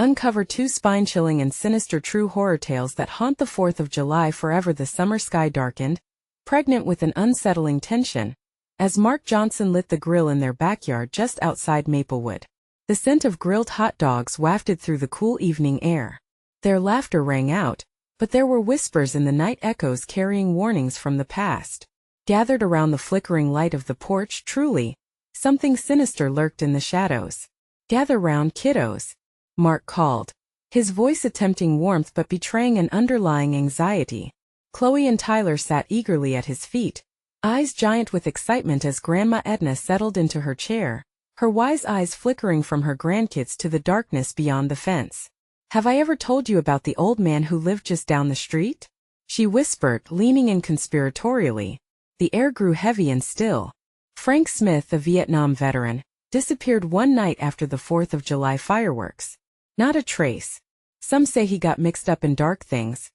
Uncover two spine-chilling and sinister true horror tales that haunt the 4th of July forever. The summer sky darkened, pregnant with an unsettling tension, as Mark Johnson lit the grill in their backyard just outside Maplewood. The scent of grilled hot dogs wafted through the cool evening air. Their laughter rang out, but there were whispers in the night, echoes carrying warnings from the past. Gathered around the flickering light of the porch, truly, something sinister lurked in the shadows. "Gather round, kiddos," Mark called, his voice attempting warmth but betraying an underlying anxiety. Chloe and Tyler sat eagerly at his feet, eyes giant with excitement as Grandma Edna settled into her chair, her wise eyes flickering from her grandkids to the darkness beyond the fence. "Have I ever told you about the old man who lived just down the street?" she whispered, leaning in conspiratorially. The air grew heavy and still. Frank Smith, a Vietnam veteran, disappeared one night after the 4th of July fireworks. Not a trace. Some say he got mixed up in dark things.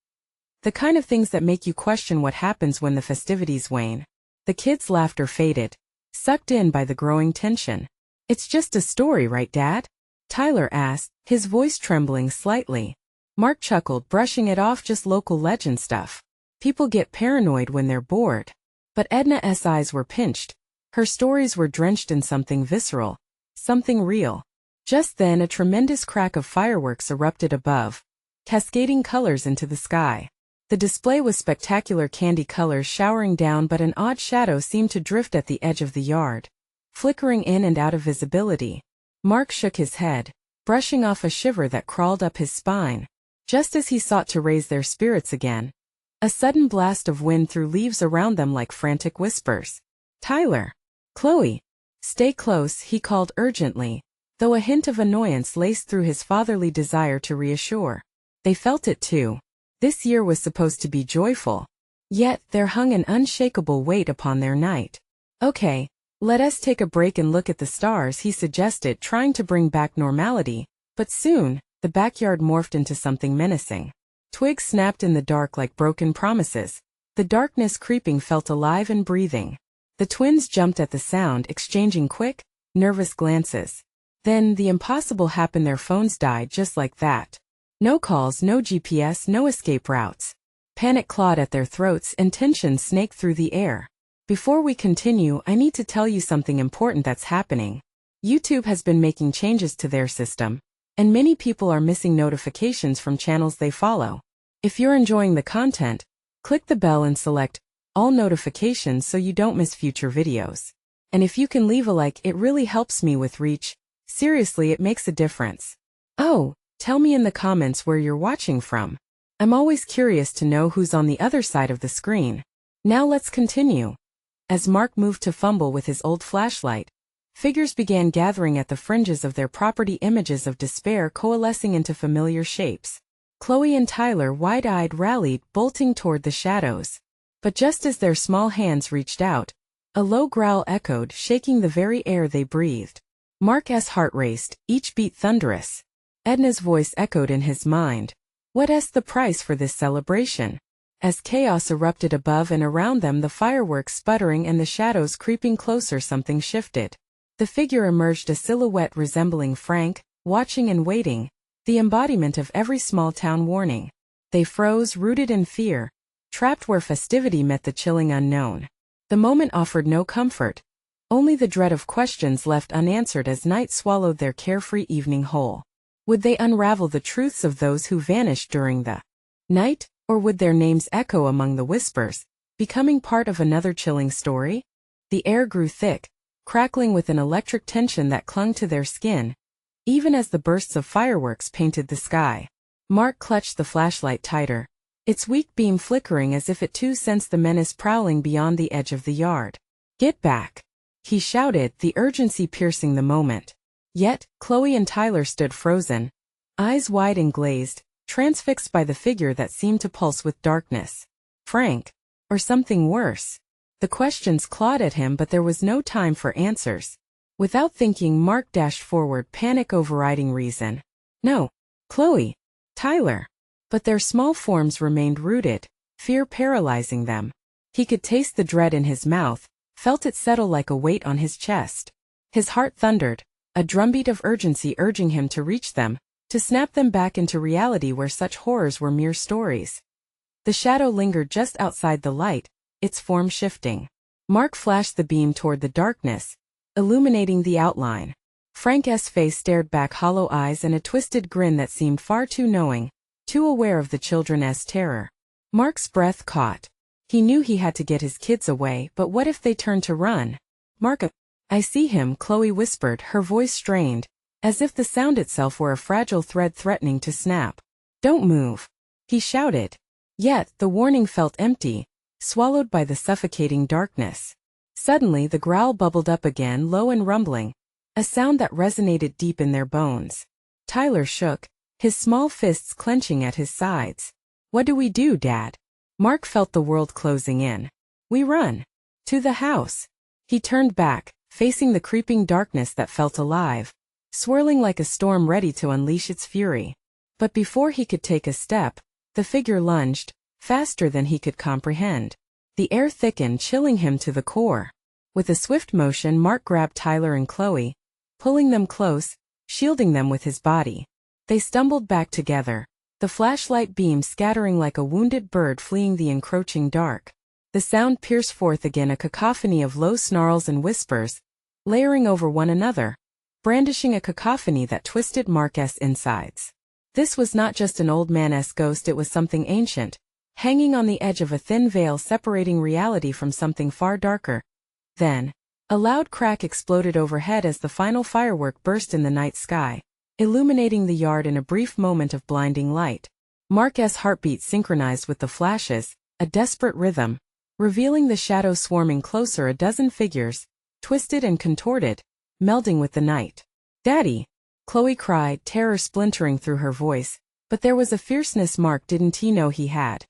The kind of things that make you question what happens when the festivities wane. The kids' laughter faded, sucked in by the growing tension. "It's just a story, right, Dad?" Tyler asked, his voice trembling slightly. Mark chuckled, brushing it off. "Just local legend stuff. People get paranoid when they're bored." But Edna's eyes were pinched. Her stories were drenched in something visceral, something real. Just then a tremendous crack of fireworks erupted above, cascading colors into the sky. The display was spectacular, candy colors showering down, but an odd shadow seemed to drift at the edge of the yard, flickering in and out of visibility. Mark shook his head, brushing off a shiver that crawled up his spine. Just as he sought to raise their spirits again, a sudden blast of wind threw leaves around them like frantic whispers. "Tyler! Chloe! Stay close," he called urgently, though a hint of annoyance laced through his fatherly desire to reassure. They felt it too. This year was supposed to be joyful, yet there hung an unshakable weight upon their night. "Okay, let us take a break and look at the stars," he suggested, trying to bring back normality, but soon, the backyard morphed into something menacing. Twigs snapped in the dark like broken promises. The darkness creeping felt alive and breathing. The twins jumped at the sound, exchanging quick, nervous glances. Then the impossible happened. Their phones died just like that. No calls, no GPS, no escape routes. Panic clawed at their throats and tension snaked through the air. "Before we continue, I need to tell you something important that's happening. YouTube has been making changes to their system, and many people are missing notifications from channels they follow. If you're enjoying the content, click the bell and select all notifications so you don't miss future videos. And if you can leave a like, it really helps me with reach. Seriously, it makes a difference. Oh, tell me in the comments where you're watching from. I'm always curious to know who's on the other side of the screen. Now let's continue." As Mark moved to fumble with his old flashlight, figures began gathering at the fringes of their property, images of despair coalescing into familiar shapes. Chloe and Tyler, wide-eyed, rallied, bolting toward the shadows. But just as their small hands reached out, a low growl echoed, shaking the very air they breathed. Mark's heart raced, each beat thunderous. Edna's voice echoed in his mind. "What's the price for this celebration?" As chaos erupted above and around them, the fireworks sputtering and the shadows creeping closer, something shifted. The figure emerged, a silhouette resembling Frank, watching and waiting, the embodiment of every small-town warning. They froze, rooted in fear, trapped where festivity met the chilling unknown. The moment offered no comfort, only the dread of questions left unanswered as night swallowed their carefree evening whole. Would they unravel the truths of those who vanished during the night, or would their names echo among the whispers, becoming part of another chilling story? The air grew thick, crackling with an electric tension that clung to their skin, even as the bursts of fireworks painted the sky. Mark clutched the flashlight tighter, its weak beam flickering as if it too sensed the menace prowling beyond the edge of the yard. "Get back!" he shouted, the urgency piercing the moment. Yet, Chloe and Tyler stood frozen, eyes wide and glazed, transfixed by the figure that seemed to pulse with darkness. Frank? Or something worse? The questions clawed at him, but there was no time for answers. Without thinking, Mark dashed forward, panic overriding reason. "No, Chloe, Tyler." But their small forms remained rooted, fear paralyzing them. He could taste the dread in his mouth, felt it settle like a weight on his chest. His heart thundered, a drumbeat of urgency urging him to reach them, to snap them back into reality where such horrors were mere stories. The shadow lingered just outside the light, its form shifting. Mark flashed the beam toward the darkness, illuminating the outline. Frank's face stared back, hollow eyes and a twisted grin that seemed far too knowing, too aware of the children's terror. Mark's breath caught. He knew he had to get his kids away, but what if they turned to run? Mark, I see him, Chloe whispered, her voice strained, as if the sound itself were a fragile thread threatening to snap. Don't move, he shouted. Yet, the warning felt empty, swallowed by the suffocating darkness. Suddenly the growl bubbled up again, low and rumbling, a sound that resonated deep in their bones. Tyler shook, his small fists clenching at his sides. What do we do, Dad? Mark felt the world closing in. We run. To the house. He turned back, facing the creeping darkness that felt alive, swirling like a storm ready to unleash its fury. But before he could take a step, the figure lunged, faster than he could comprehend. The air thickened, chilling him to the core. With a swift motion, Mark grabbed Tyler and Chloe, pulling them close, shielding them with his body. They stumbled back together, the flashlight beam scattering like a wounded bird fleeing the encroaching dark. The sound pierced forth again, a cacophony of low snarls and whispers, layering over one another, brandishing a cacophony that twisted Mark's insides. This was not just an old man's ghost, it was something ancient, hanging on the edge of a thin veil separating reality from something far darker. Then, a loud crack exploded overhead as the final firework burst in the night sky, illuminating the yard in a brief moment of blinding light. Mark's heartbeat synchronized with the flashes, a desperate rhythm, revealing the shadow swarming closer, a dozen figures, twisted and contorted, melding with the night. Daddy! Chloe cried, terror splintering through her voice, but there was a fierceness Mark didn't know he had.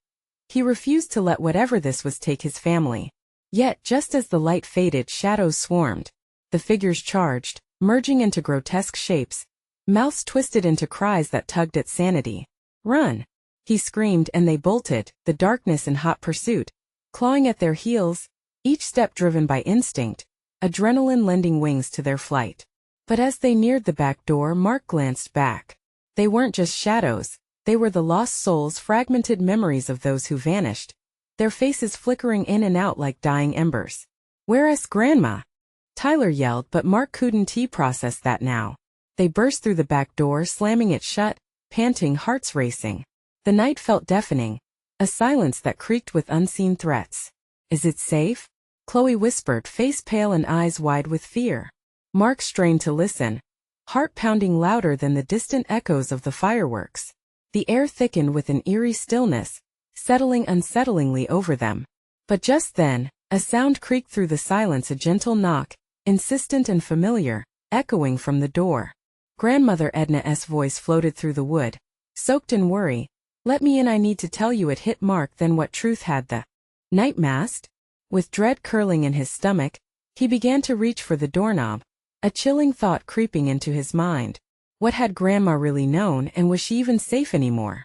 He refused to let whatever this was take his family. Yet, just as the light faded, shadows swarmed. The figures charged, merging into grotesque shapes, mouths twisted into cries that tugged at sanity. Run! He screamed, and they bolted, the darkness in hot pursuit, clawing at their heels, each step driven by instinct, adrenaline lending wings to their flight. But as they neared the back door, Mark glanced back. They weren't just shadows, they were the lost souls, fragmented memories of those who vanished, their faces flickering in and out like dying embers. Where's Grandma? Tyler yelled, but Mark couldn't process that now. They burst through the back door, slamming it shut, panting, hearts racing. The night felt deafening, a silence that creaked with unseen threats. Is it safe? Chloe whispered, face pale and eyes wide with fear. Mark strained to listen, heart pounding louder than the distant echoes of the fireworks. The air thickened with an eerie stillness, settling unsettlingly over them. But just then, a sound creaked through the silence, a gentle knock, insistent and familiar, echoing from the door. Grandmother Edna's voice floated through the wood, soaked in worry. Let me in, I need to tell you. It hit Mark then what truth had the night masked? With dread curling in his stomach, he began to reach for the doorknob, a chilling thought creeping into his mind. What had Grandma really known, and was she even safe anymore?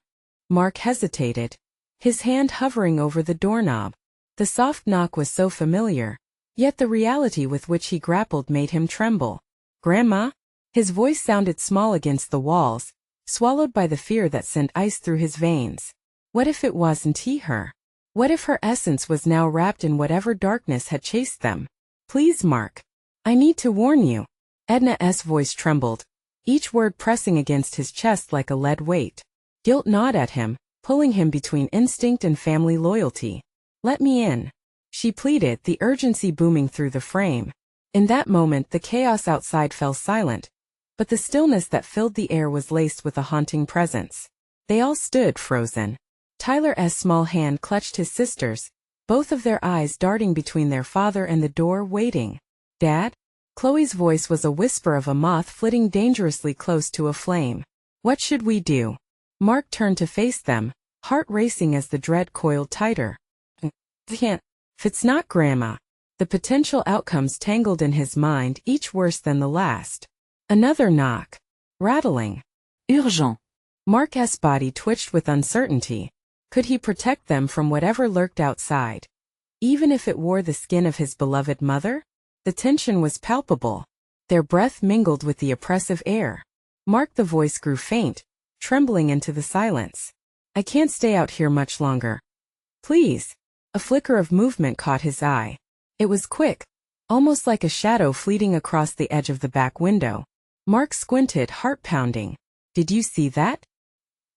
Mark hesitated, his hand hovering over the doorknob. The soft knock was so familiar, yet the reality with which he grappled made him tremble. Grandma? His voice sounded small against the walls, swallowed by the fear that sent ice through his veins. What if it wasn't her? What if her essence was now wrapped in whatever darkness had chased them? Please, Mark. I need to warn you. Edna's voice trembled, each word pressing against his chest like a lead weight. Guilt gnawed at him, pulling him between instinct and family loyalty. Let me in, she pleaded, the urgency booming through the frame. In that moment the chaos outside fell silent, but the stillness that filled the air was laced with a haunting presence. They all stood frozen. Tyler's small hand clutched his sister's, both of their eyes darting between their father and the door, waiting. Dad? Chloe's voice was a whisper of a moth flitting dangerously close to a flame. What should we do? Mark turned to face them, heart racing as the dread coiled tighter. Can't. If it's not Grandma. The potential outcomes tangled in his mind, each worse than the last. Another knock. Rattling. Urgent. Mark's body twitched with uncertainty. Could he protect them from whatever lurked outside? Even if it wore the skin of his beloved mother? The tension was palpable. Their breath mingled with the oppressive air. Mark, the voice grew faint, trembling into the silence. I can't stay out here much longer. Please. A flicker of movement caught his eye. It was quick, almost like a shadow fleeting across the edge of the back window. Mark squinted, heart pounding. Did you see that?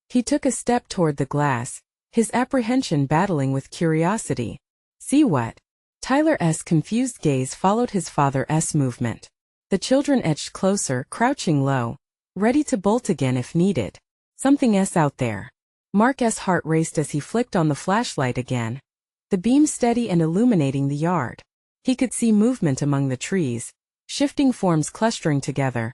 He took a step toward the glass, his apprehension battling with curiosity. See what? Tyler's confused gaze followed his father's movement. The children edged closer, crouching low, ready to bolt again if needed. Something's out there. Mark's heart raced as he flicked on the flashlight again. The beam steady and illuminating the yard. He could see movement among the trees, shifting forms clustering together,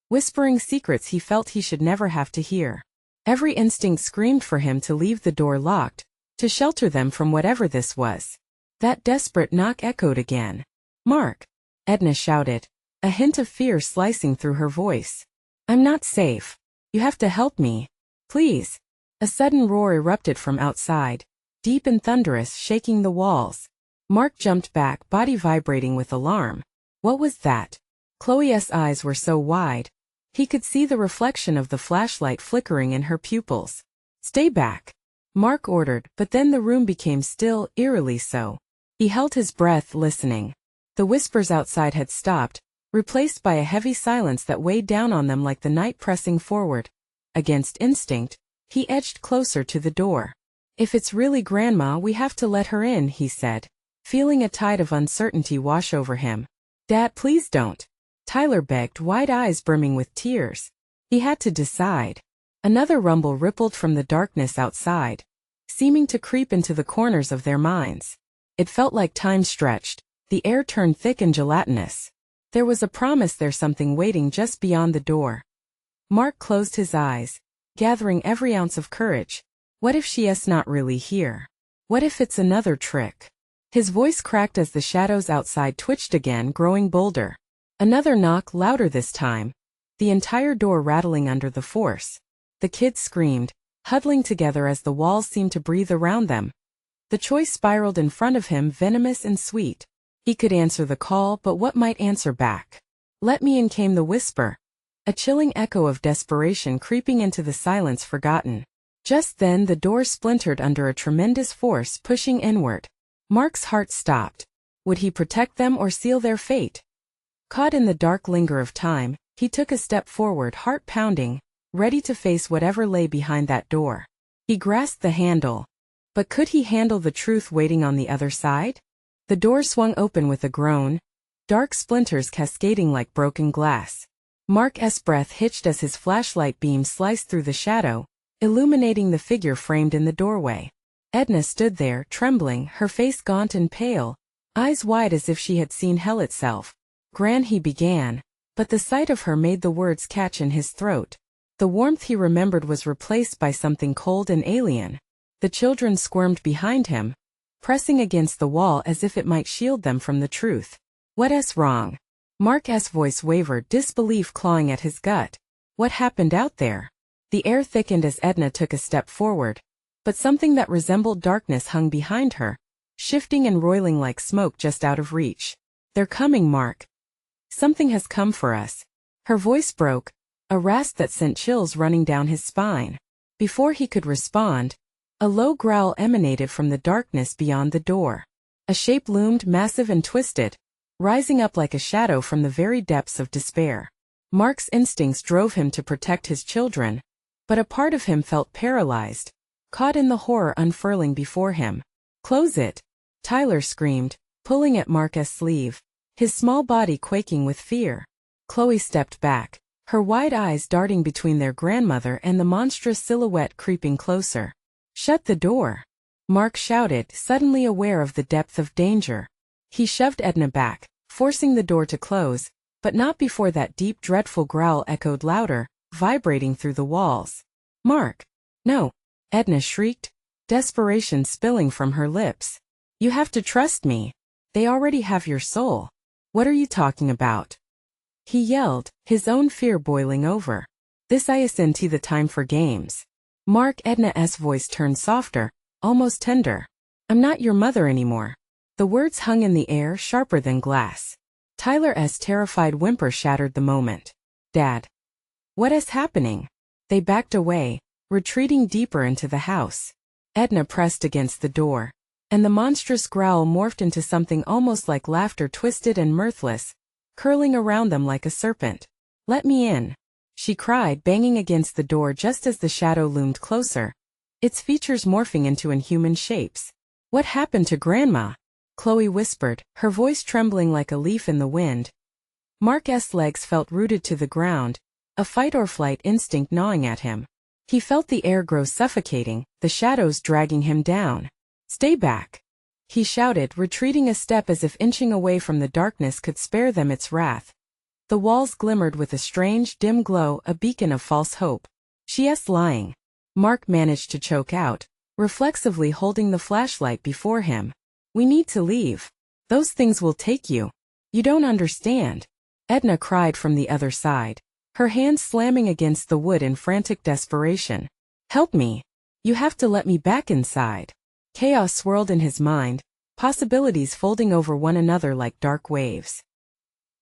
whispering secrets he felt he should never have to hear. Every instinct screamed for him to leave the door locked, to shelter them from whatever this was. That desperate knock echoed again. Mark! Edna shouted, a hint of fear slicing through her voice. I'm not safe. You have to help me. Please. A sudden roar erupted from outside, deep and thunderous, shaking the walls. Mark jumped back, body vibrating with alarm. What was that? Chloe's eyes were so wide, he could see the reflection of the flashlight flickering in her pupils. Stay back, Mark ordered, but then the room became still, eerily so. He held his breath, listening. The whispers outside had stopped, replaced by a heavy silence that weighed down on them like the night pressing forward. Against instinct, he edged closer to the door. If it's really Grandma, we have to let her in, he said, feeling a tide of uncertainty wash over him. Dad, please don't. Tyler begged, wide eyes brimming with tears. He had to decide. Another rumble rippled from the darkness outside, seeming to creep into the corners of their minds. It felt like time stretched, the air turned thick and gelatinous. There was a promise there's something waiting just beyond the door. Mark closed his eyes, gathering every ounce of courage. What if she's not really here? What if it's another trick? His voice cracked as the shadows outside twitched again, growing bolder. Another knock, louder this time, the entire door rattling under the force. The kids screamed, huddling together as the walls seemed to breathe around them. The choice spiraled in front of him, venomous and sweet. He could answer the call, but what might answer back? Let me in, came the whisper. A chilling echo of desperation creeping into the silence forgotten. Just then the door splintered under a tremendous force pushing inward. Mark's heart stopped. Would he protect them or seal their fate? Caught in the dark linger of time, he took a step forward, heart pounding, ready to face whatever lay behind that door. He grasped the handle. But could he handle the truth waiting on the other side? The door swung open with a groan, dark splinters cascading like broken glass. Mark's breath hitched as his flashlight beam sliced through the shadow, illuminating the figure framed in the doorway. Edna stood there, trembling, her face gaunt and pale, eyes wide as if she had seen hell itself. Gran, he began, but the sight of her made the words catch in his throat. The warmth he remembered was replaced by something cold and alien. The children squirmed behind him, pressing against the wall as if it might shield them from the truth. What's wrong? Mark's voice wavered, disbelief clawing at his gut. What happened out there? The air thickened as Edna took a step forward, but something that resembled darkness hung behind her, shifting and roiling like smoke just out of reach. They're coming, Mark. Something has come for us. Her voice broke, a rasp that sent chills running down his spine. Before he could respond, a low growl emanated from the darkness beyond the door. A shape loomed, massive and twisted, rising up like a shadow from the very depths of despair. Mark's instincts drove him to protect his children, but a part of him felt paralyzed, caught in the horror unfurling before him. Close it, Tyler screamed, pulling at Mark's sleeve, his small body quaking with fear. Chloe stepped back, her wide eyes darting between their grandmother and the monstrous silhouette creeping closer. Shut the door, Mark shouted, suddenly aware of the depth of danger. He shoved Edna back, forcing the door to close, but not before that deep, dreadful growl echoed louder, vibrating through the walls. Mark! No! Edna shrieked, desperation spilling from her lips. You have to trust me. They already have your soul. What are you talking about? He yelled, his own fear boiling over. This isn't the time for games. Edna's voice turned softer, almost tender. I'm not your mother anymore. The words hung in the air, sharper than glass. Tyler's terrified whimper shattered the moment. Dad. What is happening? They backed away, retreating deeper into the house. Edna pressed against the door, and the monstrous growl morphed into something almost like laughter, twisted and mirthless, curling around them like a serpent. "Let me in," she cried, banging against the door just as the shadow loomed closer, its features morphing into inhuman shapes. "What happened to Grandma?" Chloe whispered, her voice trembling like a leaf in the wind. Mark's legs felt rooted to the ground, a fight-or-flight instinct gnawing at him. He felt the air grow suffocating, the shadows dragging him down. "Stay back," he shouted, retreating a step as if inching away from the darkness could spare them its wrath. The walls glimmered with a strange, dim glow, a beacon of false hope. "She's lying," Mark managed to choke out, reflexively holding the flashlight before him. "We need to leave. Those things will take you. You don't understand," Edna cried from the other side, her hands slamming against the wood in frantic desperation. "Help me. You have to let me back inside." Chaos swirled in his mind, possibilities folding over one another like dark waves.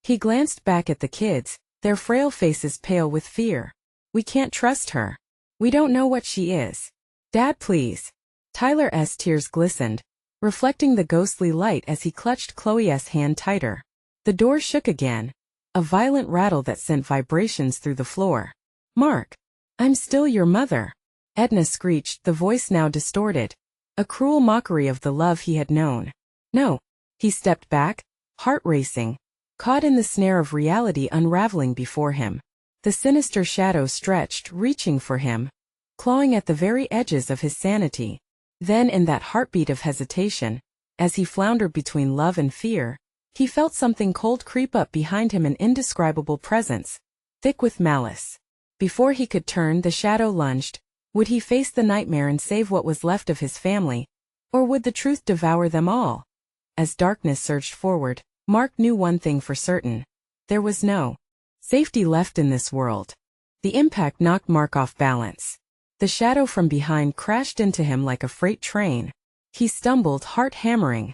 He glanced back at the kids, their frail faces pale with fear. "We can't trust her. We don't know what she is. Dad, please." Tyler's tears glistened, reflecting the ghostly light as he clutched Chloe's hand tighter. The door shook again, a violent rattle that sent vibrations through the floor. "Mark, I'm still your mother," Edna screeched, the voice now distorted, a cruel mockery of the love he had known. "No." He stepped back, heart racing, caught in the snare of reality unraveling before him. The sinister shadow stretched, reaching for him, clawing at the very edges of his sanity. Then, in that heartbeat of hesitation, as he floundered between love and fear, he felt something cold creep up behind him, an indescribable presence, thick with malice. Before he could turn, the shadow lunged. Would he face the nightmare and save what was left of his family, or would the truth devour them all? As darkness surged forward, Mark knew one thing for certain. There was no safety left in this world. The impact knocked Mark off balance. The shadow from behind crashed into him like a freight train. He stumbled, heart hammering.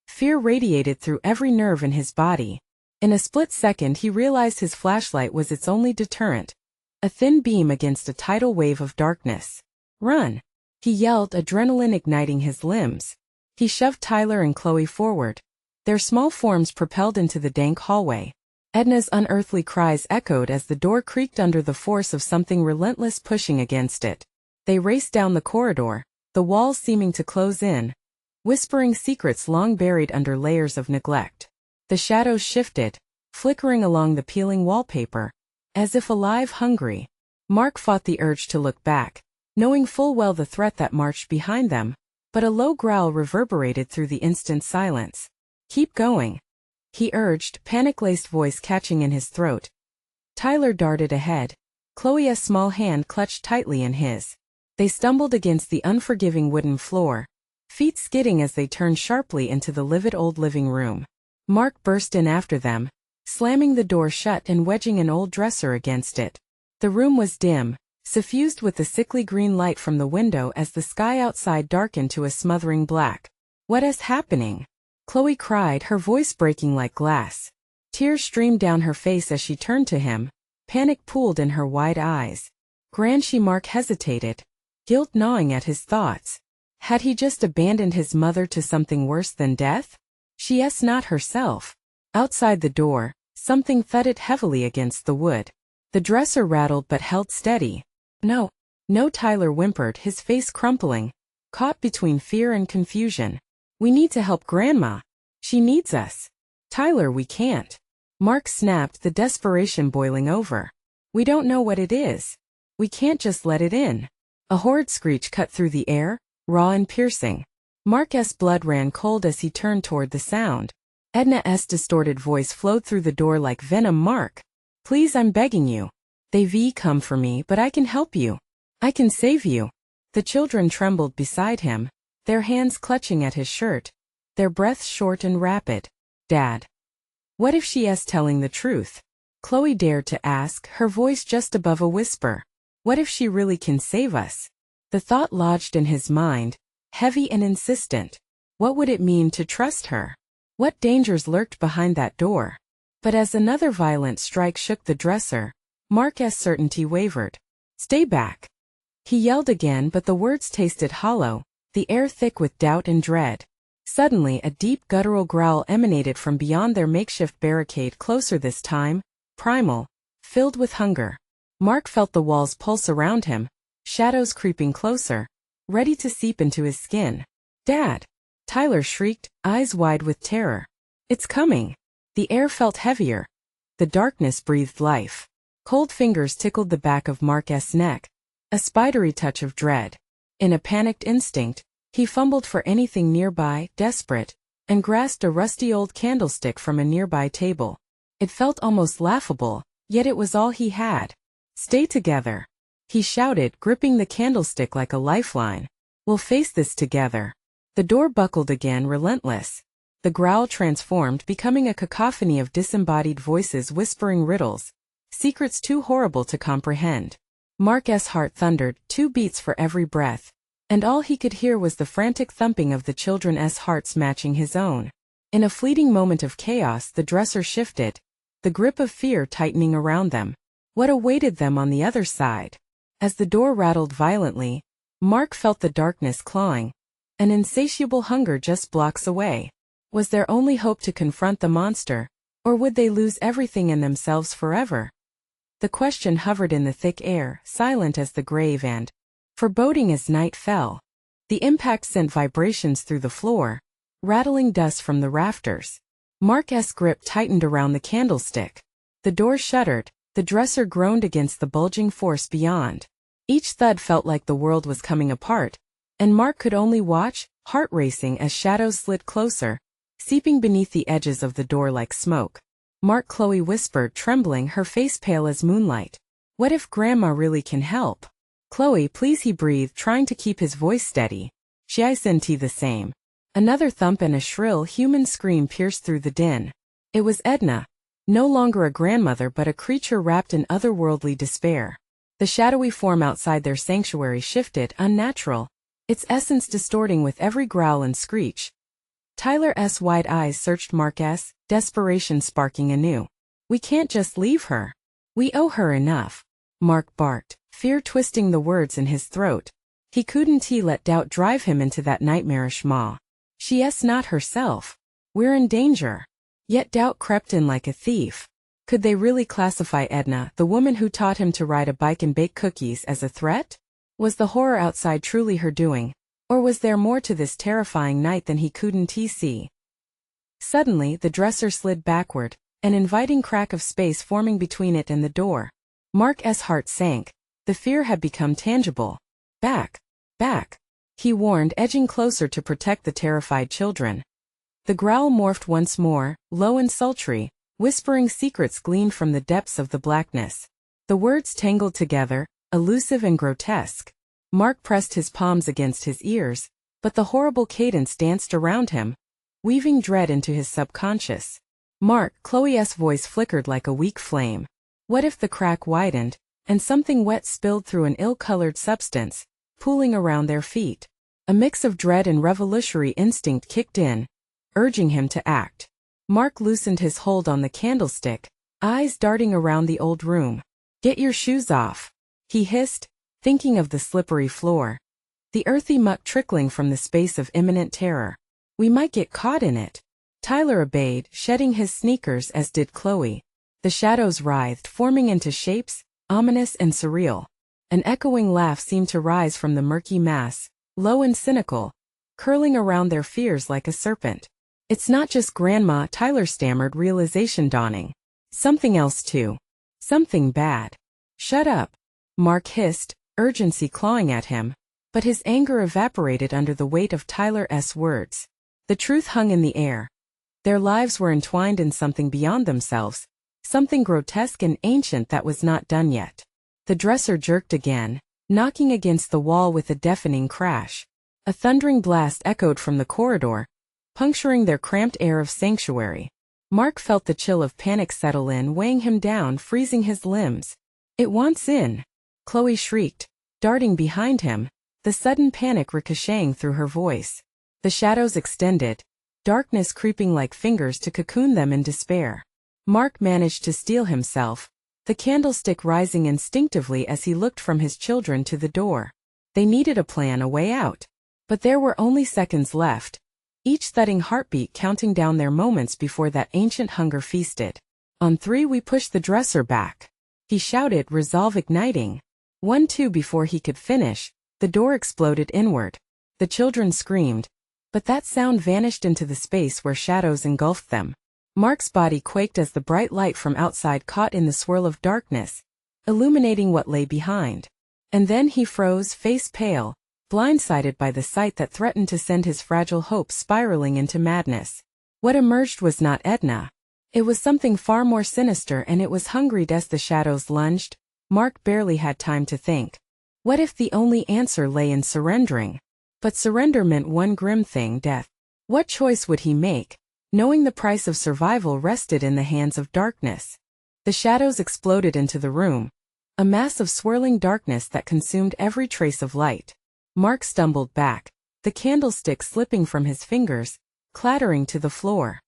Fear radiated through every nerve in his body. In a split second he realized his flashlight was its only deterrent, a thin beam against a tidal wave of darkness. "Run!" he yelled, adrenaline igniting his limbs. He shoved Tyler and Chloe forward, their small forms propelled into the dank hallway. Edna's unearthly cries echoed as the door creaked under the force of something relentless pushing against it. They raced down the corridor, the walls seeming to close in, whispering secrets long buried under layers of neglect. The shadows shifted, flickering along the peeling wallpaper, as if alive, hungry. Mark fought the urge to look back, knowing full well the threat that marched behind them, but a low growl reverberated through the instant silence. "Keep going," he urged, panic-laced voice catching in his throat. Tyler darted ahead, Chloe's small hand clutched tightly in his. They stumbled against the unforgiving wooden floor, feet skidding as they turned sharply into the livid old living room. Mark burst in after them, slamming the door shut and wedging an old dresser against it. The room was dim, suffused with the sickly green light from the window as the sky outside darkened to a smothering black. "What is happening?" Chloe cried, her voice breaking like glass. Tears streamed down her face as she turned to him, panic pooled in her wide eyes. Mark hesitated, guilt gnawing at his thoughts. Had he just abandoned his mother to something worse than death? She's not herself. Outside the door, something thudded heavily against the wood. The dresser rattled but held steady. "No, no," Tyler whimpered, his face crumpling, caught between fear and confusion. "We need to help Grandma. She needs us." "Tyler, we can't." Mark snapped, the desperation boiling over. "We don't know what it is. We can't just let it in." A horrid screech cut through the air, raw and piercing. Mark's blood ran cold as he turned toward the sound. Edna's distorted voice flowed through the door like venom. "Mark, please, I'm begging you. They've come for me, but I can help you. I can save you." The children trembled beside him, their hands clutching at his shirt, their breaths short and rapid. "Dad, what if she is telling the truth?" Chloe dared to ask, her voice just above a whisper. "What if she really can save us?" The thought lodged in his mind, heavy and insistent. What would it mean to trust her? What dangers lurked behind that door? But as another violent strike shook the dresser, Mark's certainty wavered. "Stay back." He yelled again, but the words tasted hollow, the air thick with doubt and dread. Suddenly a deep guttural growl emanated from beyond their makeshift barricade, closer this time, primal, filled with hunger. Mark felt the walls pulse around him, shadows creeping closer, ready to seep into his skin. "Dad!" Tyler shrieked, eyes wide with terror. "It's coming!" The air felt heavier. The darkness breathed life. Cold fingers tickled the back of Mark's neck, a spidery touch of dread. In a panicked instinct, he fumbled for anything nearby, desperate, and grasped a rusty old candlestick from a nearby table. It felt almost laughable, yet it was all he had. "Stay together," he shouted, gripping the candlestick like a lifeline. "We'll face this together." The door buckled again, relentless. The growl transformed, becoming a cacophony of disembodied voices whispering riddles, secrets too horrible to comprehend. Mark's heart thundered, 2 beats for every breath, and all he could hear was the frantic thumping of the children's hearts matching his own. In a fleeting moment of chaos, the dresser shifted, the grip of fear tightening around them. What awaited them on the other side? As the door rattled violently, Mark felt the darkness clawing, an insatiable hunger just blocks away. Was their only hope to confront the monster, or would they lose everything in themselves forever? The question hovered in the thick air, silent as the grave and foreboding as night fell. The impact sent vibrations through the floor, rattling dust from the rafters. Mark's grip tightened around the candlestick. The door shuddered, the dresser groaned against the bulging force beyond. Each thud felt like the world was coming apart, and Mark could only watch, heart racing as shadows slid closer, seeping beneath the edges of the door like smoke. "Mark," Chloe whispered, trembling, her face pale as moonlight. "What if Grandma really can help?" "Chloe, please," he breathed, trying to keep his voice steady. "I senti the same." Another thump and a shrill human scream pierced through the din. It was Edna, no longer a grandmother but a creature wrapped in otherworldly despair. The shadowy form outside their sanctuary shifted, unnatural, its essence distorting with every growl and screech. Tyler's wide eyes searched Mark's, desperation sparking anew. "We can't just leave her. We owe her enough," Mark barked, fear twisting the words in his throat. He couldn't let doubt drive him into that nightmarish maw. "She's not herself. We're in danger." Yet doubt crept in like a thief. Could they really classify Edna, the woman who taught him to ride a bike and bake cookies, as a threat? Was the horror outside truly her doing? Or was there more to this terrifying night than he couldn't see? Suddenly, the dresser slid backward, an inviting crack of space forming between it and the door. Mark's heart sank. The fear had become tangible. "Back! Back!" he warned, edging closer to protect the terrified children. The growl morphed once more, low and sultry, whispering secrets gleaned from the depths of the blackness. The words tangled together, elusive and grotesque. Mark pressed his palms against his ears, but the horrible cadence danced around him, weaving dread into his subconscious. "Mark," Chloe's voice flickered like a weak flame. What if the crack widened, and something wet spilled through an ill-colored substance, pooling around their feet? A mix of dread and revolutionary instinct kicked in, urging him to act. Mark loosened his hold on the candlestick, eyes darting around the old room. "Get your shoes off," he hissed, thinking of the slippery floor, the earthy muck trickling from the space of imminent terror. "We might get caught in it." Tyler obeyed, shedding his sneakers, as did Chloe. The shadows writhed, forming into shapes, ominous and surreal. An echoing laugh seemed to rise from the murky mass, low and cynical, curling around their fears like a serpent. "It's not just Grandma," Tyler stammered, realization dawning. "Something else too. Something bad." "Shut up," Mark hissed, urgency clawing at him, but his anger evaporated under the weight of Tyler's words. The truth hung in the air. Their lives were entwined in something beyond themselves, something grotesque and ancient that was not done yet. The dresser jerked again, knocking against the wall with a deafening crash. A thundering blast echoed from the corridor, puncturing their cramped air of sanctuary. Mark felt the chill of panic settle in, weighing him down, freezing his limbs. "It wants in!" Chloe shrieked, darting behind him, the sudden panic ricocheting through her voice. The shadows extended, darkness creeping like fingers to cocoon them in despair. Mark managed to steel himself, the candlestick rising instinctively as he looked from his children to the door. They needed a plan, a way out. But there were only seconds left, each thudding heartbeat counting down their moments before that ancient hunger feasted. On 3 we push the dresser back, he shouted, resolve igniting. 1, 2 before he could finish, the door exploded inward. The children screamed, but that sound vanished into the space where shadows engulfed them. Mark's body quaked as the bright light from outside caught in the swirl of darkness, illuminating what lay behind. And then he froze, face pale, blindsided by the sight that threatened to send his fragile hopes spiraling into madness. What emerged was not Edna. It was something far more sinister, and it was hungry. As the shadows lunged, Mark barely had time to think. What if the only answer lay in surrendering? But surrender meant one grim thing, death. What choice would he make, knowing the price of survival rested in the hands of darkness? The shadows exploded into the room, a mass of swirling darkness that consumed every trace of light. Mark stumbled back, the candlestick slipping from his fingers, clattering to the floor.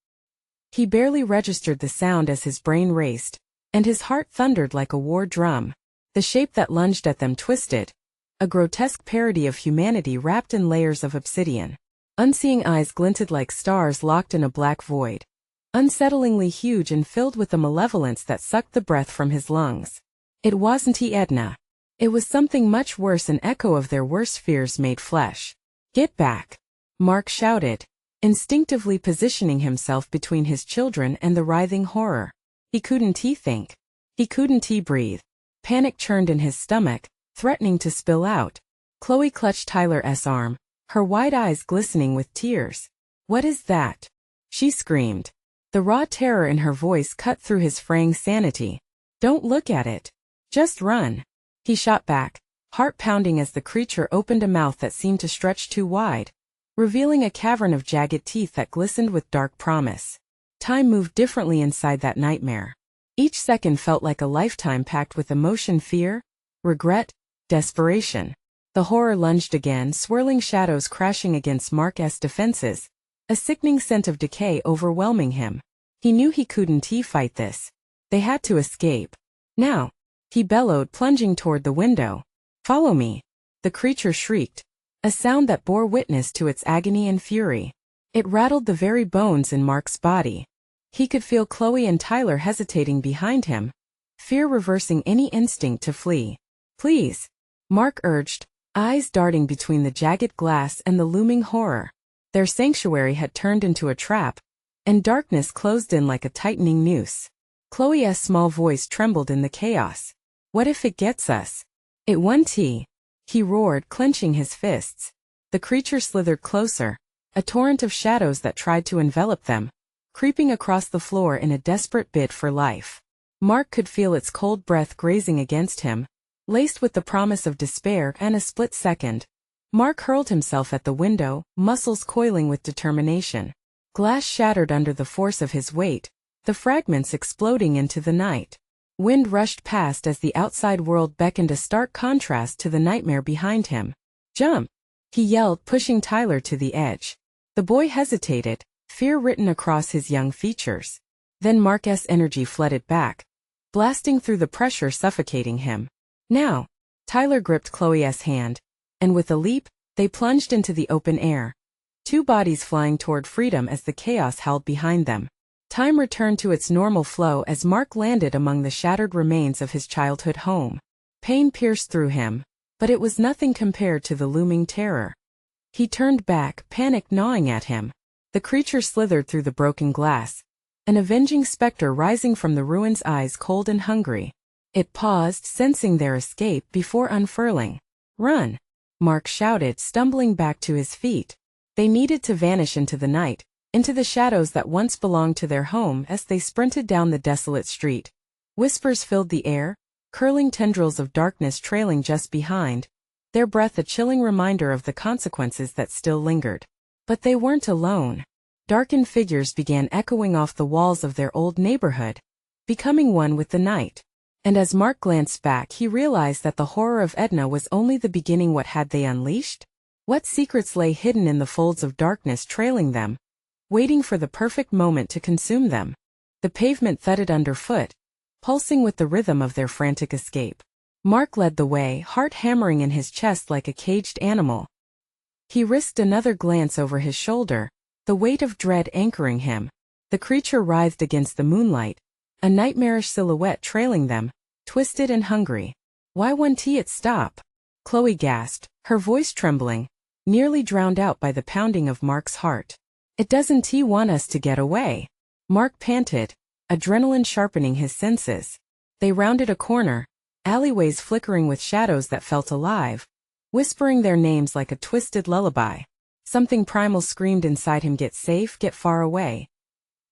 He barely registered the sound as his brain raced, and his heart thundered like a war drum. The shape that lunged at them twisted, a grotesque parody of humanity wrapped in layers of obsidian. Unseeing eyes glinted like stars locked in a black void, unsettlingly huge and filled with a malevolence that sucked the breath from his lungs. It wasn't Edna. It was something much worse, an echo of their worst fears made flesh. Get back! Mark shouted, instinctively positioning himself between his children and the writhing horror. He couldn't think. He couldn't breathe. Panic churned in his stomach, threatening to spill out. Chloe clutched Tyler's arm, her wide eyes glistening with tears. What is that? She screamed. The raw terror in her voice cut through his fraying sanity. Don't look at it. Just run. He shot back, heart pounding as the creature opened a mouth that seemed to stretch too wide, revealing a cavern of jagged teeth that glistened with dark promise. Time moved differently inside that nightmare. Each second felt like a lifetime packed with emotion, fear, regret, desperation. The horror lunged again, swirling shadows crashing against Mark's defenses, a sickening scent of decay overwhelming him. He knew he couldn't fight this. They had to escape. Now, he bellowed, plunging toward the window. Follow me. The creature shrieked, a sound that bore witness to its agony and fury. It rattled the very bones in Mark's body. He could feel Chloe and Tyler hesitating behind him, fear reversing any instinct to flee. Please, Mark urged, eyes darting between the jagged glass and the looming horror. Their sanctuary had turned into a trap, and darkness closed in like a tightening noose. Chloe's small voice trembled in the chaos. What if it gets us? It won't. He roared, clenching his fists. The creature slithered closer, a torrent of shadows that tried to envelop them, creeping across the floor in a desperate bid for life. Mark could feel its cold breath grazing against him, laced with the promise of despair, and a split second, Mark hurled himself at the window, muscles coiling with determination. Glass shattered under the force of his weight, the fragments exploding into the night. Wind rushed past as the outside world beckoned, a stark contrast to the nightmare behind him. Jump! He yelled, pushing Tyler to the edge. The boy hesitated, fear written across his young features. Then Mark's energy flooded back, blasting through the pressure, suffocating him. Now, Tyler gripped Chloe's hand, and with a leap, they plunged into the open air. Two bodies flying toward freedom as the chaos howled behind them. Time returned to its normal flow as Mark landed among the shattered remains of his childhood home. Pain pierced through him, but it was nothing compared to the looming terror. He turned back, panic gnawing at him. The creature slithered through the broken glass, an avenging specter rising from the ruins, eyes cold and hungry. It paused, sensing their escape, before unfurling. Run! Mark shouted, stumbling back to his feet. They needed to vanish into the night, into the shadows that once belonged to their home. As they sprinted down the desolate street, whispers filled the air, curling tendrils of darkness trailing just behind, their breath a chilling reminder of the consequences that still lingered. But they weren't alone. Darkened figures began echoing off the walls of their old neighborhood, becoming one with the night. And as Mark glanced back, he realized that the horror of Edna was only the beginning. What had they unleashed? What secrets lay hidden in the folds of darkness trailing them, waiting for the perfect moment to consume them? The pavement thudded underfoot, pulsing with the rhythm of their frantic escape. Mark led the way, heart hammering in his chest like a caged animal. He risked another glance over his shoulder, the weight of dread anchoring him. The creature writhed against the moonlight, a nightmarish silhouette trailing them, twisted and hungry. "Why won't it stop?" Chloe gasped, her voice trembling, nearly drowned out by the pounding of Mark's heart. "It doesn't want us to get away," Mark panted, adrenaline sharpening his senses. They rounded a corner, alleyways flickering with shadows that felt alive, whispering their names like a twisted lullaby. Something primal screamed inside him, "Get safe, get far away."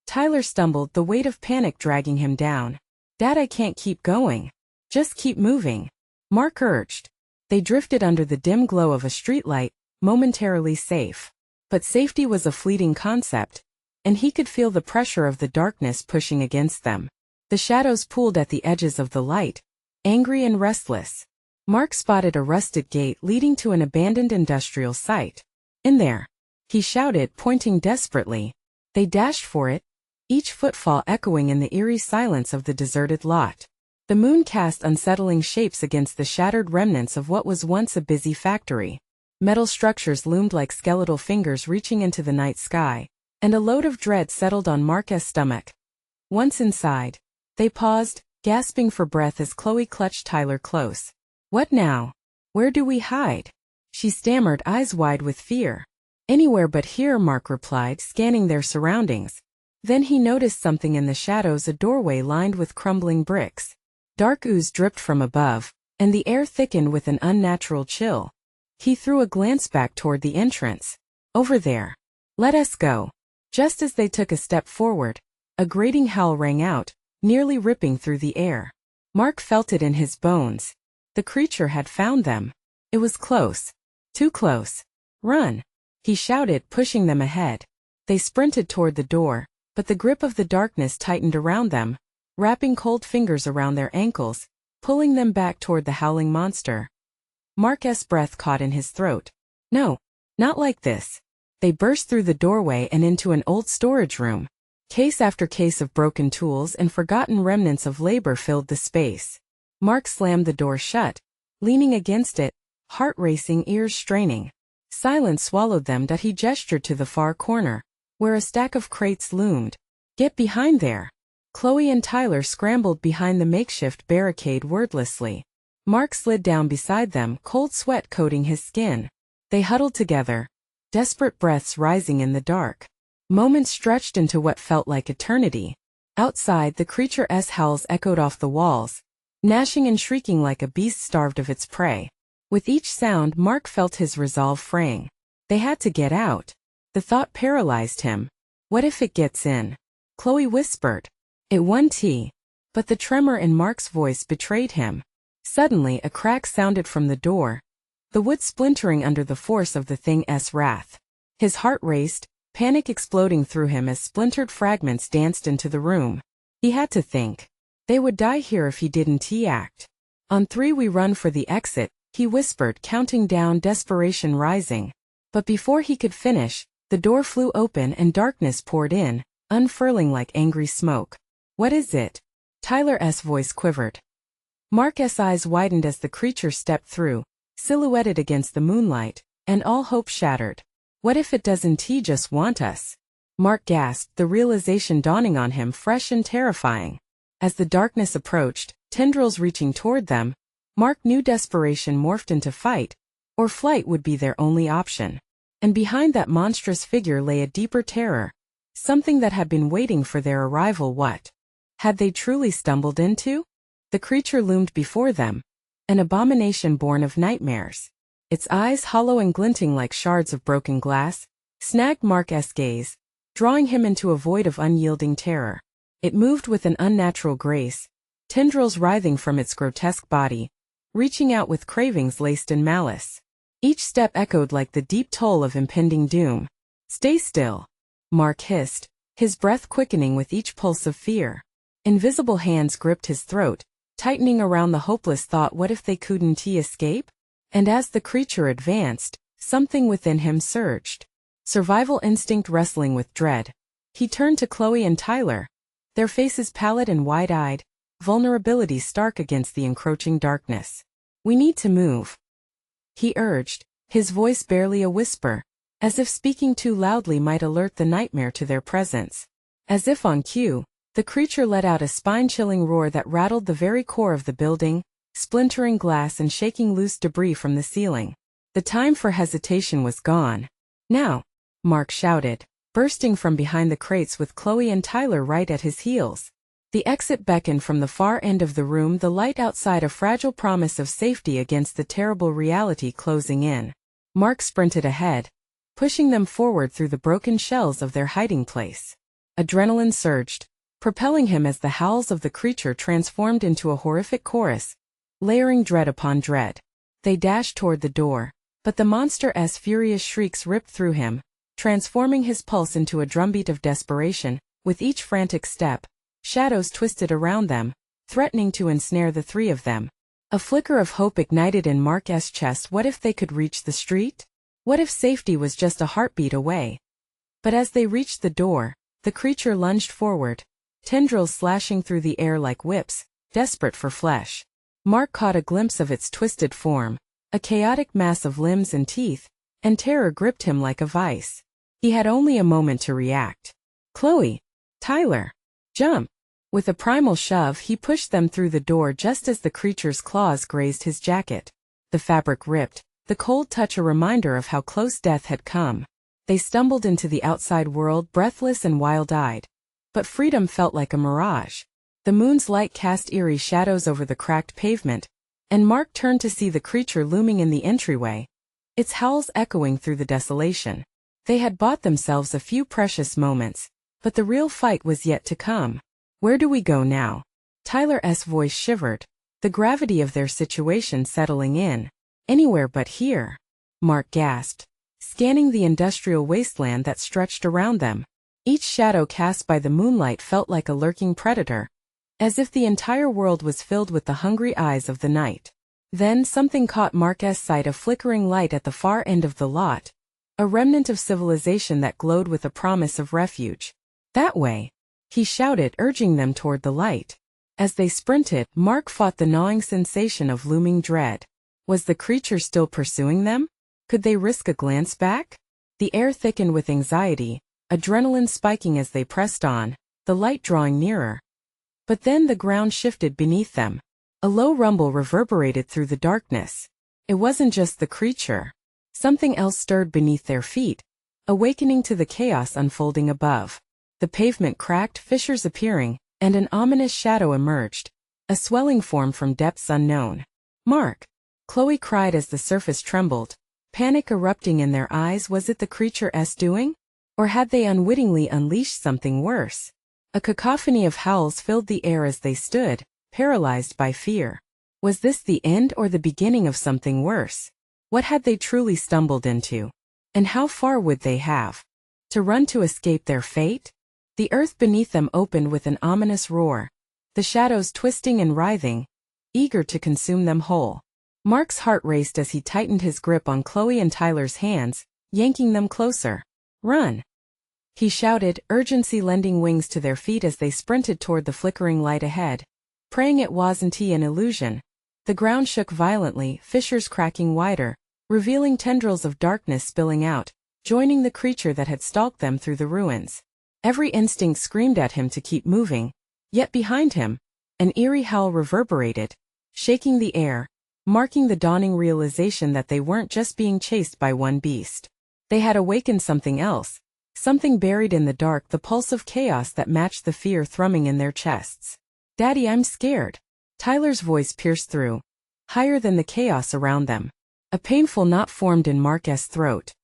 Tyler stumbled, the weight of panic dragging him down. "Dad, I can't keep going. Just keep moving," Mark urged. They drifted under the dim glow of a streetlight, momentarily safe. But safety was a fleeting concept, and he could feel the pressure of the darkness pushing against them. The shadows pooled at the edges of the light, angry and restless. Mark spotted a rusted gate leading to an abandoned industrial site. "In there!" he shouted, pointing desperately. They dashed for it, each footfall echoing in the eerie silence of the deserted lot. The moon cast unsettling shapes against the shattered remnants of what was once a busy factory. Metal structures loomed like skeletal fingers reaching into the night sky, and a load of dread settled on Mark's stomach. Once inside, they paused, gasping for breath as Chloe clutched Tyler close. "What now? Where do we hide?" she stammered, eyes wide with fear. "Anywhere but here," Mark replied, scanning their surroundings. Then he noticed something in the shadows, a doorway lined with crumbling bricks. Dark ooze dripped from above, and the air thickened with an unnatural chill. He threw a glance back toward the entrance. "Over there. Let us go." Just as they took a step forward, a grating howl rang out, nearly ripping through the air. Mark felt it in his bones. The creature had found them. It was close. Too close. "Run!" he shouted, pushing them ahead. They sprinted toward the door, but the grip of the darkness tightened around them, wrapping cold fingers around their ankles, pulling them back toward the howling monster. Mark's breath caught in his throat. "No, not like this." They burst through the doorway and into an old storage room. Case after case of broken tools and forgotten remnants of labor filled the space. Mark slammed the door shut, leaning against it, heart racing, ears straining. Silence swallowed them, that he gestured to the far corner, where a stack of crates loomed. "Get behind there." Chloe and Tyler scrambled behind the makeshift barricade wordlessly. Mark slid down beside them, cold sweat coating his skin. They huddled together, desperate breaths rising in the dark. Moments stretched into what felt like eternity. Outside, the creature's howls echoed off the walls, gnashing and shrieking like a beast starved of its prey. With each sound, Mark felt his resolve fraying. They had to get out. The thought paralyzed him. "What if it gets in?" Chloe whispered. It won't. But the tremor in Mark's voice betrayed him. Suddenly, a crack sounded from the door, the wood splintering under the force of the thing's wrath. His heart raced, panic exploding through him as splintered fragments danced into the room. He had to think. They would die here if he didn't act. "On 3 we run for the exit," he whispered, counting down, desperation rising. But before he could finish, the door flew open and darkness poured in, unfurling like angry smoke. "What is it?" Tyler's voice quivered. Mark's eyes widened as the creature stepped through, silhouetted against the moonlight, and all hope shattered. "What if it doesn't just want us?" Mark gasped, the realization dawning on him fresh and terrifying. As the darkness approached, tendrils reaching toward them, Mark knew desperation morphed into fight, or flight would be their only option. And behind that monstrous figure lay a deeper terror, something that had been waiting for their arrival. What had they truly stumbled into? The creature loomed before them, an abomination born of nightmares. Its eyes, hollow and glinting like shards of broken glass, snagged Mark's gaze, drawing him into a void of unyielding terror. It moved with an unnatural grace, tendrils writhing from its grotesque body, reaching out with cravings laced in malice. Each step echoed like the deep toll of impending doom. "Stay still," Mark hissed, his breath quickening with each pulse of fear. Invisible hands gripped his throat, tightening around the hopeless thought, what if they couldn't escape? And as the creature advanced, something within him surged. Survival instinct wrestling with dread. He turned to Chloe and Tyler, their faces pallid and wide-eyed, vulnerability stark against the encroaching darkness. "We need to move," he urged, his voice barely a whisper, as if speaking too loudly might alert the nightmare to their presence. As if on cue, the creature let out a spine-chilling roar that rattled the very core of the building, splintering glass and shaking loose debris from the ceiling. The time for hesitation was gone. "Now!" Mark shouted, bursting from behind the crates with Chloe and Tyler right at his heels. The exit beckoned from the far end of the room, the light outside a fragile promise of safety against the terrible reality closing in. Mark sprinted ahead, pushing them forward through the broken shells of their hiding place. Adrenaline surged, propelling him as the howls of the creature transformed into a horrific chorus, layering dread upon dread. They dashed toward the door, but the monster's furious shrieks ripped through him, transforming his pulse into a drumbeat of desperation. With each frantic step, shadows twisted around them, threatening to ensnare the three of them. A flicker of hope ignited in Mark's chest. What if they could reach the street? What if safety was just a heartbeat away? But as they reached the door, the creature lunged forward, tendrils slashing through the air like whips, desperate for flesh. Mark caught a glimpse of its twisted form, a chaotic mass of limbs and teeth, and terror gripped him like a vice. He had only a moment to react. "Chloe! Tyler! Jump!" With a primal shove, he pushed them through the door just as the creature's claws grazed his jacket. The fabric ripped, the cold touch a reminder of how close death had come. They stumbled into the outside world, breathless and wild-eyed. But freedom felt like a mirage. The moon's light cast eerie shadows over the cracked pavement, and Mark turned to see the creature looming in the entryway, its howls echoing through the desolation. They had bought themselves a few precious moments, but the real fight was yet to come. "Where do we go now?" Tyler's voice shivered, the gravity of their situation settling in. "Anywhere but here," Mark gasped, scanning the industrial wasteland that stretched around them. Each shadow cast by the moonlight felt like a lurking predator, as if the entire world was filled with the hungry eyes of the night. Then something caught Mark's sight, a flickering light at the far end of the lot, a remnant of civilization that glowed with a promise of refuge. "That way!" he shouted, urging them toward the light. As they sprinted, Mark fought the gnawing sensation of looming dread. Was the creature still pursuing them? Could they risk a glance back? The air thickened with anxiety, adrenaline spiking as they pressed on, the light drawing nearer. But then the ground shifted beneath them. A low rumble reverberated through the darkness. It wasn't just the creature. Something else stirred beneath their feet, awakening to the chaos unfolding above. The pavement cracked, fissures appearing, and an ominous shadow emerged, a swelling form from depths unknown. "Mark!" Chloe cried as the surface trembled, panic erupting in their eyes. Was it the creature's doing? Or had they unwittingly unleashed something worse? A cacophony of howls filled the air as they stood, paralyzed by fear. Was this the end or the beginning of something worse? What had they truly stumbled into? And how far would they have to run to escape their fate? The earth beneath them opened with an ominous roar, the shadows twisting and writhing, eager to consume them whole. Mark's heart raced as he tightened his grip on Chloe and Tyler's hands, yanking them closer. "Run!" he shouted, urgency lending wings to their feet as they sprinted toward the flickering light ahead, praying it wasn't an illusion. The ground shook violently, fissures cracking wider, revealing tendrils of darkness spilling out, joining the creature that had stalked them through the ruins. Every instinct screamed at him to keep moving, yet behind him, an eerie howl reverberated, shaking the air, marking the dawning realization that they weren't just being chased by one beast. They had awakened something else, something buried in the dark, the pulse of chaos that matched the fear thrumming in their chests. "Daddy, I'm scared." Tyler's voice pierced through, higher than the chaos around them. A painful knot formed in Mark's throat.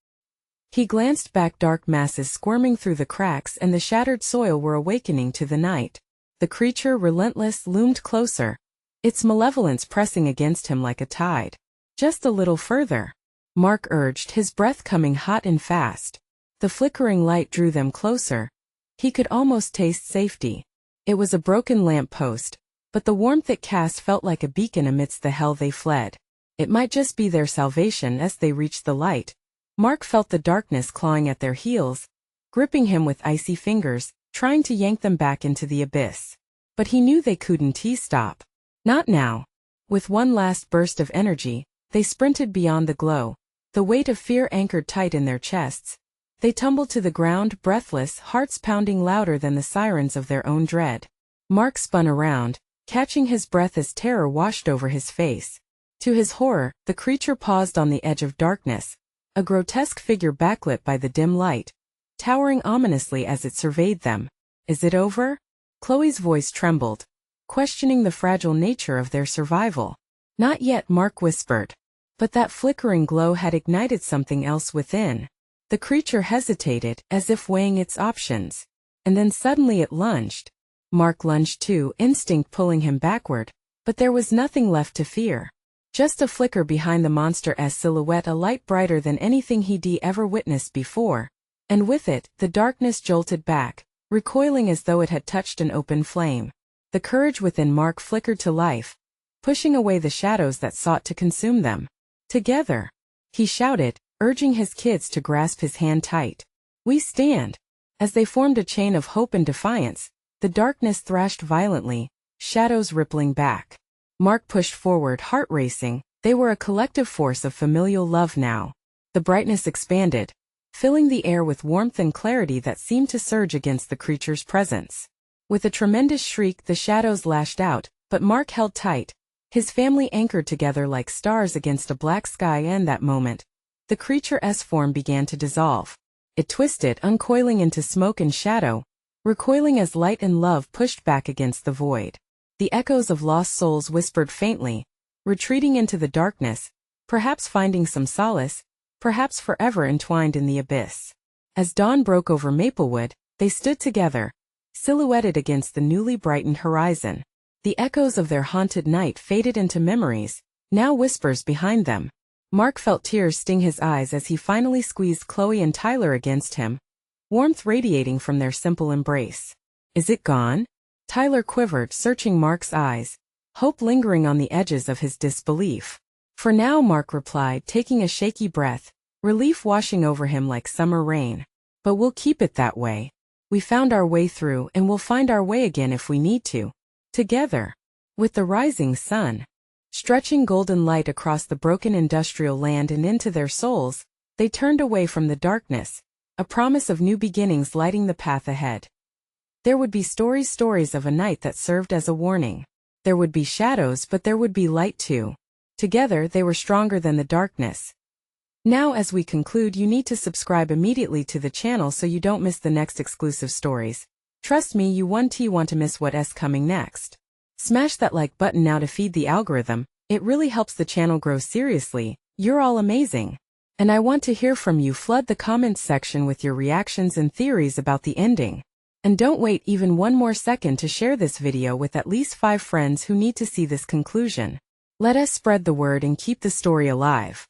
He glanced back, dark masses squirming through the cracks and the shattered soil were awakening to the night. The creature, relentless, loomed closer, its malevolence pressing against him like a tide. "Just a little further," Mark urged, his breath coming hot and fast. The flickering light drew them closer. He could almost taste safety. It was a broken lamp post, but the warmth it cast felt like a beacon amidst the hell they fled. It might just be their salvation. As they reached the light, Mark felt the darkness clawing at their heels, gripping him with icy fingers, trying to yank them back into the abyss. But he knew they couldn't stop. Not now. With one last burst of energy, they sprinted beyond the glow, the weight of fear anchored tight in their chests. They tumbled to the ground, breathless, hearts pounding louder than the sirens of their own dread. Mark spun around, catching his breath as terror washed over his face. To his horror, the creature paused on the edge of darkness, a grotesque figure backlit by the dim light, towering ominously as it surveyed them. "Is it over?" Chloe's voice trembled, questioning the fragile nature of their survival. "Not yet," Mark whispered. But that flickering glow had ignited something else within. The creature hesitated, as if weighing its options. And then suddenly it lunged. Mark lunged too, instinct pulling him backward, but there was nothing left to fear. Just a flicker behind the monster's silhouette, a light brighter than anything he'd ever witnessed before. And with it, the darkness jolted back, recoiling as though it had touched an open flame. The courage within Mark flickered to life, pushing away the shadows that sought to consume them. "Together!" he shouted, urging his kids to grasp his hand tight. "We stand!" As they formed a chain of hope and defiance, the darkness thrashed violently, shadows rippling back. Mark pushed forward, heart racing. They were a collective force of familial love now. The brightness expanded, filling the air with warmth and clarity that seemed to surge against the creature's presence. With a tremendous shriek, the shadows lashed out, but Mark held tight, his family anchored together like stars against a black sky. And that moment, the creature's form began to dissolve. It twisted, uncoiling into smoke and shadow, recoiling as light and love pushed back against the void. The echoes of lost souls whispered faintly, retreating into the darkness, perhaps finding some solace, perhaps forever entwined in the abyss. As dawn broke over Maplewood, they stood together, silhouetted against the newly brightened horizon. The echoes of their haunted night faded into memories, now whispers behind them. Mark felt tears sting his eyes as he finally squeezed Chloe and Tyler against him, warmth radiating from their simple embrace. "Is it gone?" Tyler quivered, searching Mark's eyes, hope lingering on the edges of his disbelief. "For now," Mark replied, taking a shaky breath, relief washing over him like summer rain. "But we'll keep it that way. We found our way through, and we'll find our way again if we need to. Together." With the rising sun stretching golden light across the broken industrial land and into their souls, they turned away from the darkness, a promise of new beginnings lighting the path ahead. There would be stories of a night that served as a warning. There would be shadows, but there would be light too. Together they were stronger than the darkness. Now, as we conclude, you need to subscribe immediately to the channel so you don't miss the next exclusive stories. Trust me, you won't want to miss what's coming next. Smash that like button now to feed the algorithm. It really helps the channel grow. Seriously, you're all amazing. And I want to hear from you. Flood the comments section with your reactions and theories about the ending. And don't wait even one more second to share this video with at least 5 friends who need to see this conclusion. Let us spread the word and keep the story alive.